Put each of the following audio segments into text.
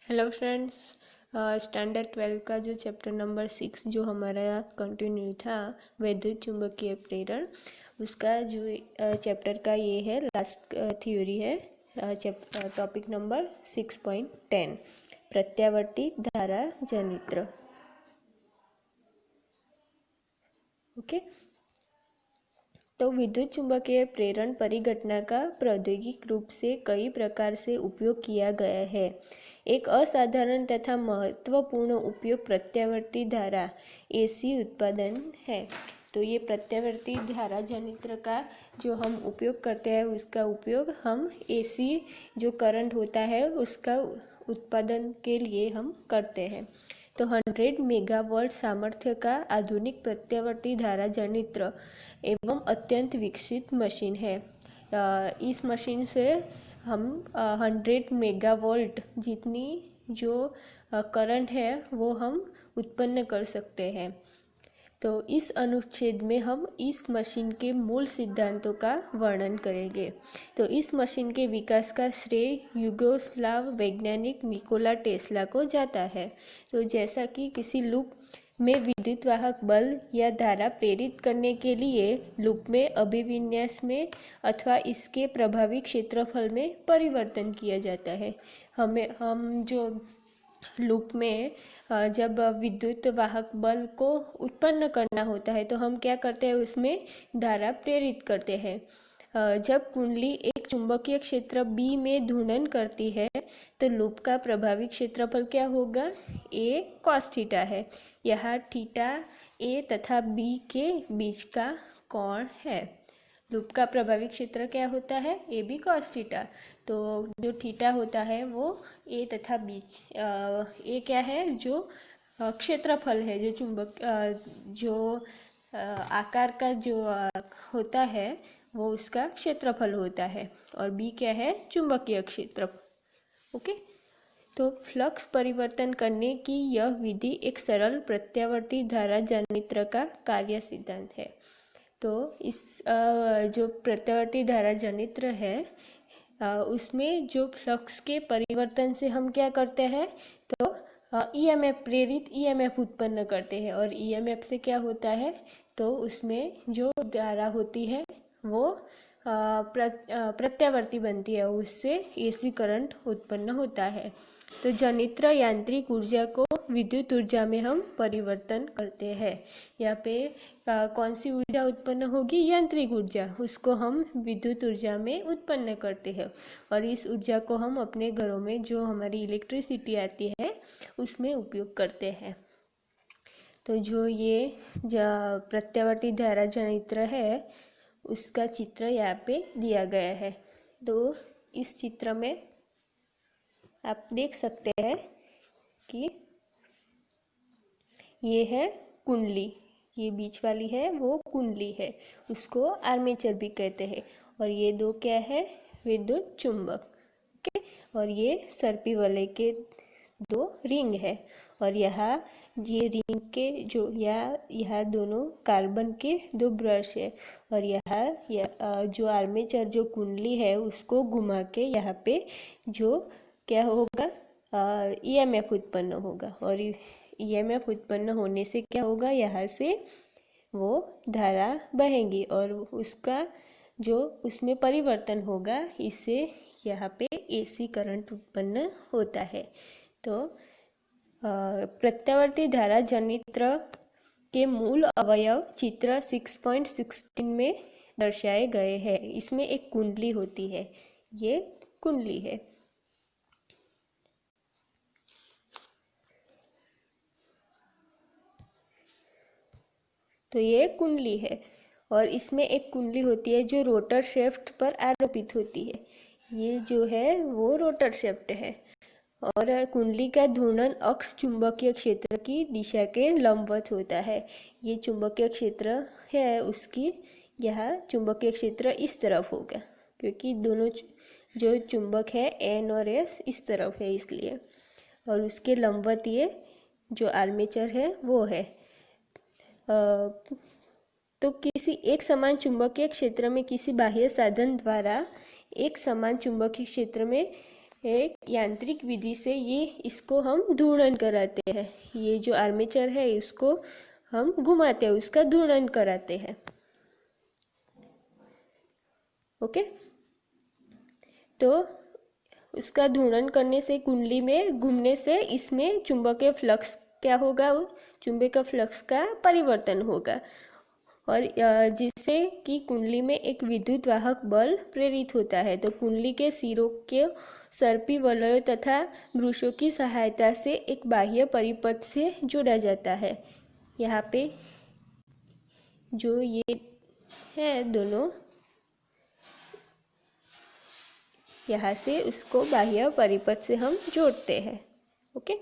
Hello friends. Standard 12 का जो chapter number 6 जो हमारा कंटिन्यू था वैद्युत चुंबकीय प्रेरण, उसका जो चैप्टर का ये है लास्ट थ्योरी है। टॉपिक नंबर 6.10 प्रत्यावर्ती धारा जनित्र। ओके, तो विद्युत चुंबकीय प्रेरण परिघटना का प्रौद्योगिक रूप से कई प्रकार से उपयोग किया गया है। एक असाधारण तथा महत्वपूर्ण उपयोग प्रत्यावर्ती धारा एसी उत्पादन है। तो ये प्रत्यावर्ती धारा जनित्र का जो हम उपयोग करते हैं, उसका उपयोग हम एसी जो करंट होता है उसका उत्पादन के लिए हम करते हैं। तो 100 मेगावाट सामर्थ्य का आधुनिक प्रत्यावर्ती धारा जनित्र एवं अत्यंत विकसित मशीन है। इस मशीन से हम 100 मेगावाट जितनी जो करंट है वो हम उत्पन्न कर सकते हैं। तो इस अनुच्छेद में हम इस मशीन के मूल सिद्धांतों का वर्णन करेंगे। तो इस मशीन के विकास का श्रेय युगोस्लाव वैज्ञानिक निकोला टेस्ला को जाता है। तो जैसा कि किसी लूप में विद्युत वाहक बल या धारा प्रेरित करने के लिए लूप में अभिविन्यास में अथवा इसके प्रभावी क्षेत्रफल में परिवर्तन किया जाता है। हम जो लूप में जब विद्युत वाहक बल को उत्पन्न करना होता है तो हम क्या करते हैं, उसमें धारा प्रेरित करते हैं। जब कुंडली एक चुंबकीय क्षेत्र बी में घूर्णन करती है तो लूप का प्रभावी क्षेत्रफल क्या होगा, ए कॉस थीटा है। यह थीटा ए तथा बी के बीच का कोण है। लूप का प्रभावी क्षेत्र क्या होता है, ए बी कॉस थीटा। तो जो थीटा होता है वो ए तथा बीच ए क्या है, जो क्षेत्रफल है, जो चुंबक जो आकार का जो होता है वो उसका क्षेत्रफल होता है, और बी क्या है, चुंबकीय क्षेत्र। ओके, तो फ्लक्स परिवर्तन करने की यह विधि एक सरल प्रत्यावर्ती धारा जनित्र का कार्य सिद्धांत है। तो इस जो प्रत्यावर्ती धारा जनित्र है उसमें जो फ्लक्स के परिवर्तन से हम क्या करते हैं, तो ईएमएफ प्रेरित ईएमएफ उत्पन्न करते हैं। और ईएमएफ से क्या होता है, तो उसमें जो धारा होती है वो प्रत्यावर्ती बनती है, उससे एसी करंट उत्पन्न होता है। तो जनित्र यांत्रिक ऊर्जा को विद्युत ऊर्जा में हम परिवर्तन करते हैं। यहाँ पे कौन सी ऊर्जा उत्पन्न होगी, यांत्रिक ऊर्जा, उसको हम विद्युत ऊर्जा में उत्पन्न करते हैं। और इस ऊर्जा को हम अपने घरों में जो हमारी इलेक्ट्रिसिटी आती है उसमें उपयोग करते हैं। तो जो ये प्रत्यावर्ती धारा जनित्र है उसका चित्र यहाँ पे दिया गया है। तो इस चित्र में आप देख सकते हैं कि ये है कुंडली, ये बीच वाली है वो कुंडली है, उसको आर्मेचर भी कहते हैं। और ये दो क्या है, विद्युत चुंबक। ओके, और ये सर्पी वलय के दो रिंग है। और यहाँ ये रिंग के जो यहाँ दोनों कार्बन के दो ब्रश है। और यहाँ जो आर्मेचर जो कुंडली है उसको घुमा के यहाँ पे जो क्या होगा, ईएमएफ उत्पन्न होगा। और ईएमएफ उत्पन्न होने से क्या होगा, यहाँ से वो धारा बहेंगी और उसका जो उसमें परिवर्तन होगा, इससे यहाँ पे एसी करंट उत्पन्न होता है। तो प्रत्यावर्ती धारा जनित्र के मूल अवयव चित्र 6.16 में दर्शाए गए हैं। इसमें एक कुंडली होती है, ये कुंडली है। तो ये कुंडली है और इसमें एक कुंडली होती है जो रोटर शेफ्ट पर आरोपित होती है। ये जो है वो रोटर शेफ्ट है। और कुंडली का घूर्णन अक्ष चुंबकीय क्षेत्र की दिशा के लंबवत होता है। ये चुंबकीय क्षेत्र है उसकी, यह चुंबकीय क्षेत्र इस तरफ होगा क्योंकि दोनों जो चुंबक है एन और एस इस तरफ है इसलिए। और उसके लंबवत ये जो आर्मेचर है वो है। तो किसी एक समान चुंबकीय क्षेत्र में किसी बाह्य साधन द्वारा एक समान चुंबकीय क्षेत्र में एक यांत्रिक विधि से ये इसको हम घूर्णन कराते हैं। ये जो आर्मेचर है इसको हम घुमाते हैं, उसका घूर्णन कराते हैं। ओके, तो उसका घूर्णन करने से कुंडली में घूमने से इसमें चुंबकीय फ्लक्स क्या होगा, चुंबकीय फ्लक्स का परिवर्तन होगा और जिससे कि कुंडली में एक विद्युत वाहक बल प्रेरित होता है। तो कुंडली के सिरों के सर्पी वलयों तथा ब्रशों की सहायता से एक बाह्य परिपथ से जोड़ा जाता है। यहाँ पे जो ये है दोनों, यहाँ से उसको बाह्य परिपथ से हम जोड़ते हैं। ओके,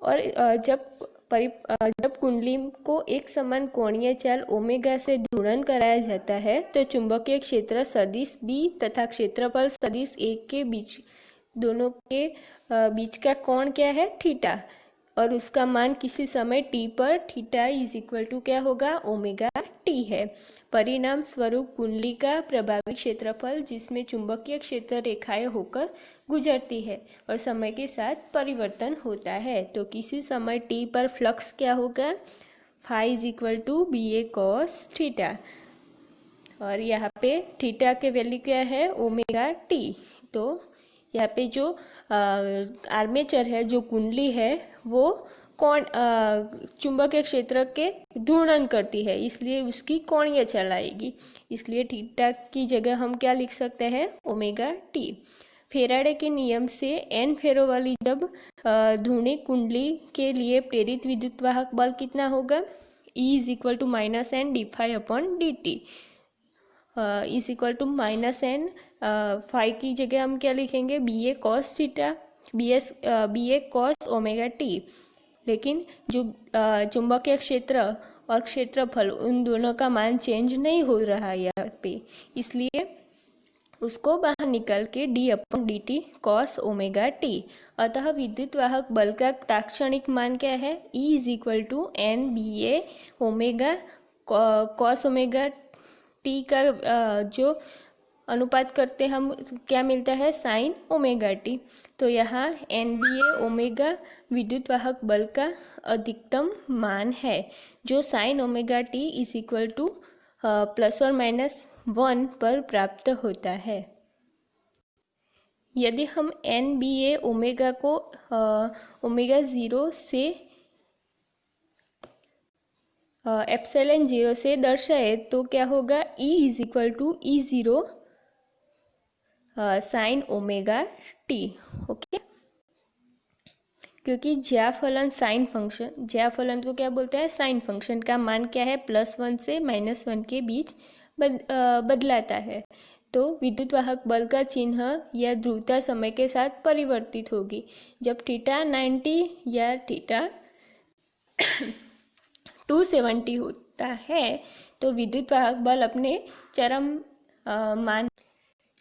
और जब कुंडली को एक समान कोणीय चाल ओमेगा से घूर्णन कराया जाता है तो चुंबकीय क्षेत्र सदिश बी तथा क्षेत्रफल सदिश ए के बीच, दोनों के बीच का कोण क्या है, थीटा, और उसका मान किसी समय टी पर थीटा इज इक्वल टू क्या होगा, ओमेगा टी है। परिणाम स्वरूप कुंडली का प्रभावी क्षेत्रफल जिसमें चुंबकीय क्षेत्र रेखाएं होकर गुजरती है और समय के साथ परिवर्तन होता है। तो किसी समय टी पर फ्लक्स क्या होगा, phi is equal to B A cos theta, और यहाँ पे थीटा के वैल्यू क्या है, ओमेगा टी। तो यहाँ पे जो आर्मेचर है, जो कुंडली है, वो कौन चुंबकीय क्षेत्र के घूर्णन करती है, इसलिए उसकी कोणीय चाल आएगी। इसलिए थीटा की जगह हम क्या लिख सकते हैं, ओमेगा टी। फेराडे के नियम से एन फेरों वाली जब घूर्णी कुंडली के लिए प्रेरित विद्युत वाहक बल कितना होगा, E is equal to minus N D phi upon D T is equal to minus N, phi की जगह हम क्या लिखेंगे, B A cos theta, B A cos omega T. लेकिन जो चुंबकीय क्षेत्र और क्षेत्रफल, उन दोनों का मान चेंज नहीं हो रहा है यहाँ पे, इसलिए उसको बाहर निकाल के D upon D T cos omega T. अतः विद्युत वाहक बल का तात्क्षणिक मान क्या है, E is equal to N B A omega cos omega T का जो अनुपात करते हम क्या मिलता है, साइन ओमेगा टी। तो यहाँ एन बी ए ओमेगा विद्युत वाहक बल का अधिकतम मान है, जो sign omega T is equal two plus और माइनस 1 पर प्राप्त होता है। यदि हम एन बी ए ओमेगा को ओमेगा 0 से एप्सिलॉन 0 से दर्शाए तो क्या होगा, E is equal to E zero sine omega T. Okay, क्योंकि ज्याफलन साइन फंक्शन, ज्याफलन को क्या बोलते हैं, साइन फंक्शन का मान क्या है, +1 से -1 के बीच बदलाता है। तो विद्युत वाहक बल का चिन्ह या ध्रुवता समय के साथ परिवर्तित होगी। जब थीटा 90 या थीटा 270 होता है तो विद्युत वाहक बल अपने चरम मान,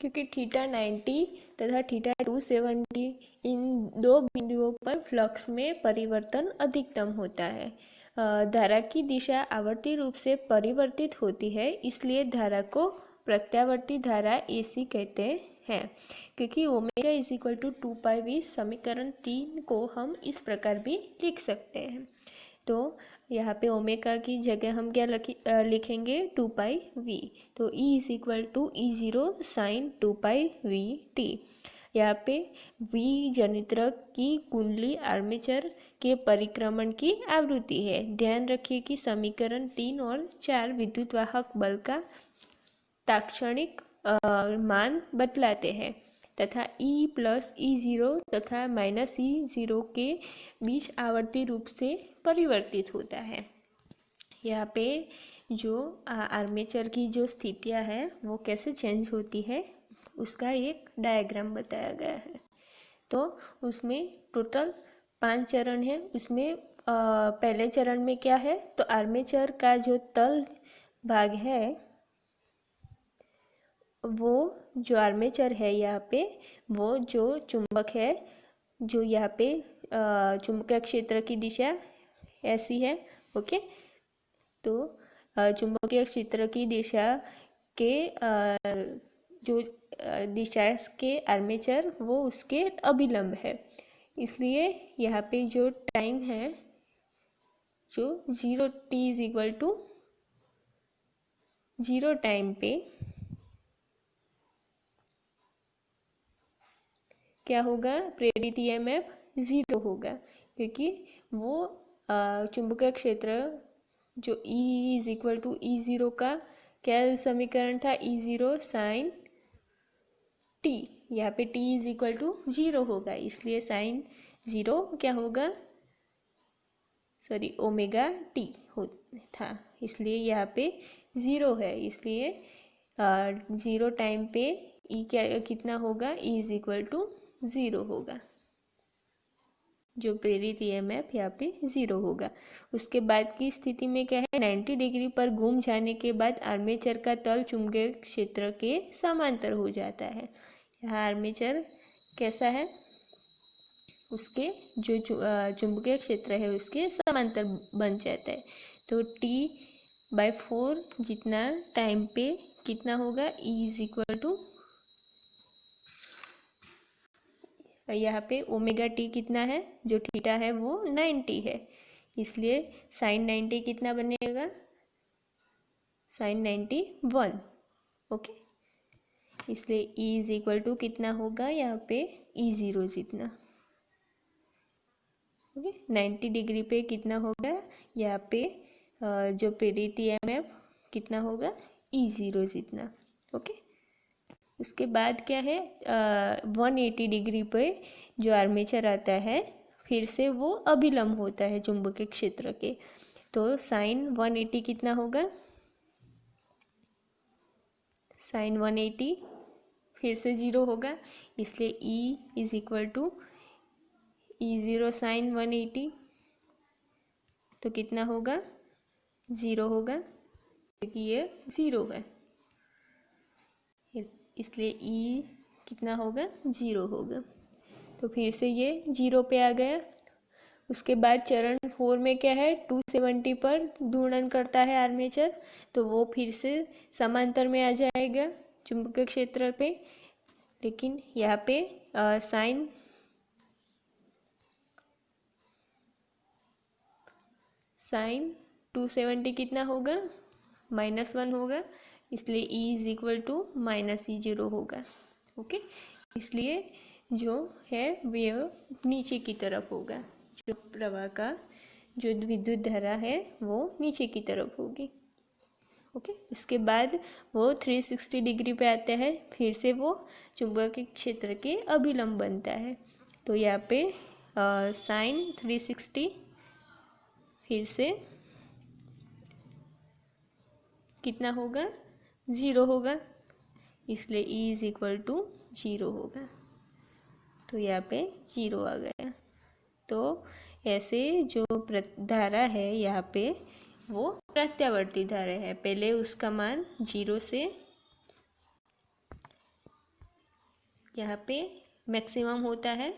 क्योंकि थीटा 90 तथा थीटा 270 इन दो बिंदुओं पर फ्लक्स में परिवर्तन अधिकतम होता है। धारा की दिशा आवर्ती रूप से परिवर्तित होती है, इसलिए धारा को प्रत्यावर्ती धारा AC कहते हैं। क्योंकि omega is equal to 2 pi V, समीकरण 3 को हम इस प्रकार भी लिख सकते हैं। तो यहाँ पे ओमेगा की जगह हम क्या लिखेंगे, 2 पाई वी। तो E is equal to E zero sine 2 pi V T. यहाँ पे V जनित्र की कुंडली आर्मेचर के परिक्रमण की आवृत्ति है। ध्यान रखिए कि समीकरण 3 और 4 विद्युत वाहक बल का तात्क्षणिक मान बतलाते हैं तथा E प्लस ई ज़ीरो तथा माइनस ई ज़ीरो के बीच आवर्ती रूप से परिवर्तित होता है। यहाँ पे जो आर्मेचर की जो स्थितियाँ हैं वो कैसे चेंज होती है उसका एक डायग्राम बताया गया है। तो उसमें टोटल 5 चरण है। उसमें पहले चरण में क्या है, तो आर्मेचर का जो तल भाग है, वो जो आर्मेचर है यहाँ पे, वो जो चुंबक है, जो यहाँ पे चुंबकीय क्षेत्र की दिशा ऐसी है। ओके, तो चुंबकीय क्षेत्र की दिशा के जो दिशा के आर्मेचर वो उसके अभिलंब है। इसलिए यहाँ पे जो टाइम है जो 0 t is equal to 0 time पे क्या होगा, प्रेरित ईएमएफ 0 होगा, क्योंकि वो चुंबकीय क्षेत्र जो E is equal to E0 का क्या समीकरण था, E0 साइन t, यहाँ पे t इज इक्वल टू 0 होगा, इसलिए साइन 0 क्या होगा, सॉरी ओमेगा टी हो था, इसलिए यहाँ पे 0 है, इसलिए 0 टाइम पे E क्या कितना होगा, E इज इक्वल टू 0 होगा, जो प्रेरित ईएमएफ यहाँ पे 0 होगा। उसके बाद की स्थिति में क्या है, 90 डिग्री पर घूम जाने के बाद आर्मेचर का तल चुंबकीय क्षेत्र के समांतर हो जाता है। यहाँ आर्मेचर कैसा है, उसके जो चुंबकीय क्षेत्र है उसके समांतर बन जाता है। तो T/4 जितना टाइम पे कितना होगा, E इज इक्वल टू, यहाँ पे ओमेगा टी कितना है, जो थीटा है वो 90 है, इसलिए साइन 90 कितना बनेगा, साइन 91। ओके, इसलिए E इज इक्वल टू कितना होगा, यहाँ पे E0 जितना। ओके, 90 डिग्री पे कितना होगा, यहाँ पे जो प्रेरित ईएमएफ कितना होगा, E0 जितना। ओके, उसके बाद क्या है, 180 डिग्री पे जो आर्मेचर आता है फिर से वो अभिलंब होता है चुंबकीय क्षेत्र के, तो साइन 180 कितना होगा, साइन 180 फिर से 0 होगा, इसलिए E is equal to E0 sine 180, तो कितना होगा, 0 होगा, क्योंकि ये 0 है, इसलिए E कितना होगा, 0 होगा। तो फिर से ये 0 पे आ गया। उसके बाद चरण 4 में क्या है, 270 पर घूर्णन करता है आर्मेचर, तो वो फिर से समांतर में आ जाएगा चुंबकीय क्षेत्र पे, लेकिन यहाँ पे साइन साइन 270 कितना होगा, -1 होगा, इसलिए E is equal to -E0 होगा। ओके, इसलिए जो है वह नीचे की तरफ होगा, जो प्रवाह का जो विद्युत धारा है वो नीचे की तरफ होगी। ओके, उसके बाद वो 360 डिग्री पे आता है, फिर से वो चुंबकीय क्षेत्र के अभिलंब बनता है, तो यहाँ पे साइन 360 फिर से कितना होगा, 0 होगा, इसलिए E इज इक्वल टू 0 होगा, तो यहाँ पे 0 आ गया। तो ऐसे जो धारा है यहाँ पे वो प्रत्यावर्ती धारा है, पहले उसका मान 0 से यहाँ पे मैक्सिमम होता है,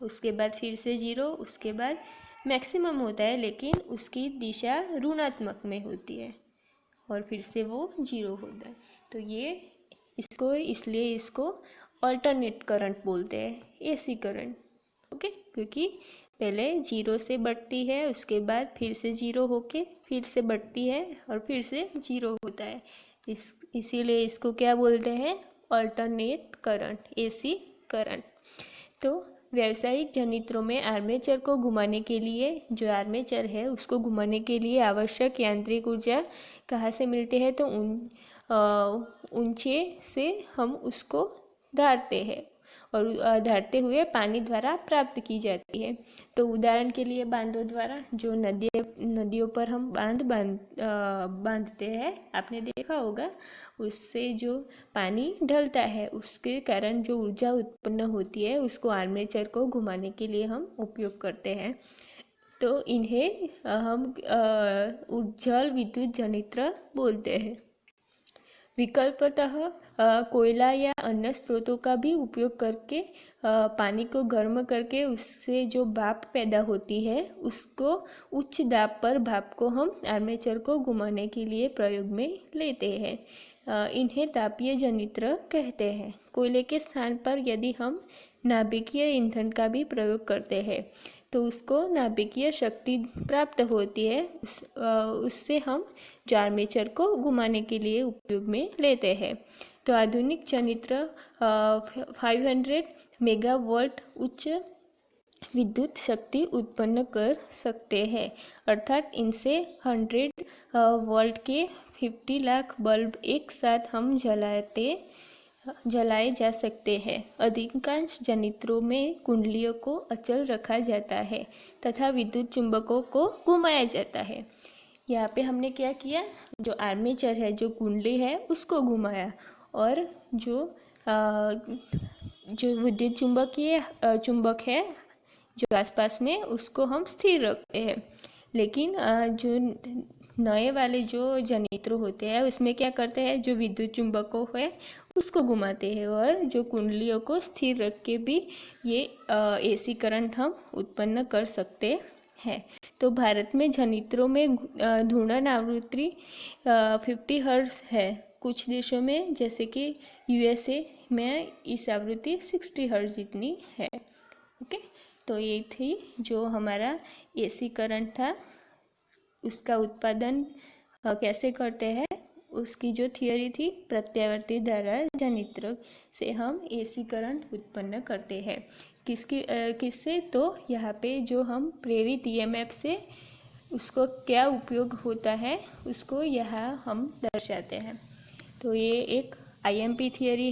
उसके बाद फिर से 0, उसके बाद मैक्सिमम होता है, लेकिन उसकी दिशा ऋणात्मक में होती है और फिर से वो 0 होता है। तो ये इसको इसलिए इसको अल्टरनेट करंट बोलते हैं, एसी करंट। ओके, क्योंकि पहले 0 से बढ़ती है, उसके बाद फिर से 0 होके फिर से बढ़ती है और फिर से 0 होता है, इसीलिए इसको क्या बोलते हैं, अल्टरनेट करंट, एसी करंट। तो व्यावसायिक जनरेटरों में आर्मेचर को घुमाने के लिए, जो आर्मेचर है उसको घुमाने के लिए आवश्यक यांत्रिक ऊर्जा कहाँ से मिलती है, तो ऊंचे से हम उसको धारते हैं और धारते हुए पानी द्वारा प्राप्त की जाती है। तो उदाहरण के लिए बांधों द्वारा, जो नदियों पर हम बांधते हैं, आपने देखा होगा, उससे जो पानी ढलता है उसके कारण जो ऊर्जा उत्पन्न होती है उसको आर्मेचर को घुमाने के लिए हम उपयोग करते हैं। तो इन्हें हम जल विद्युत जनरेटर बोलते हैं। विकल्पतः कोयला या अन्य स्रोतों का भी उपयोग करके पानी को गर्म करके उससे जो भाप पैदा होती है उसको उच्च दाब पर भाप को हम आर्मेचर को घुमाने के लिए प्रयोग में लेते हैं। इन्हें तापीय जनित्र कहते हैं। कोयले के स्थान पर यदि हम नाभिकीय ईंधन का भी प्रयोग करते हैं तो उसको नाभिकीय शक्ति प्राप्त होती है, उससे हम आर्मेचर को घुमाने के लिए उपयोग में लेते हैं। तो आधुनिक जनित्र 500 मेगावाट उच्च विद्युत शक्ति उत्पन्न कर सकते हैं, अर्थात इनसे 100 वोल्ट के 50 लाख बल्ब एक साथ हम जलाए जा सकते हैं। अधिकांश जनित्रों में कुंडलियों को अचल रखा जाता है तथा विद्युत चुंबकों को घुमाया जाता है। यहाँ पे हमने क्या किया, जो आर्मेचर है, जो कुंडली है, उसको घुमाया और जो विद्युत चुंबक है जो आसपास में, उसको हम स्थिर रखते हैं। लेकिन जो नए वाले जो जनित्र होते हैं उसमें क्या करते हैं, जो विद्युत चुंबकों है उसको घुमाते हैं और जो कुंडलियों को स्थिर रख के भी ये एसी करंट हम उत्पन्न कर सकते हैं। तो भारत में जनित्रों में घूर्णन आवृत्ति 50 हर्ट्ज है। कुछ देशों में जैसे कि यूएसए में इस आवृत्ति 60 हर्ट्ज जितनी है। ओके, तो ये थी जो हमारा एसी करंट था, उसका उत्पादन कैसे करते हैं, उसकी जो थियोरी थी, प्रत्यावर्ती धारा जनित्र से हम एसी करंट उत्पन्न करते हैं। किससे, तो यहाँ पे जो हम प्रेरित ईएमएफ से उसको क्या उपयोग होता है उसको यहाँ हम दर्शाते हैं। तो ये एक आईएमपी थियोरी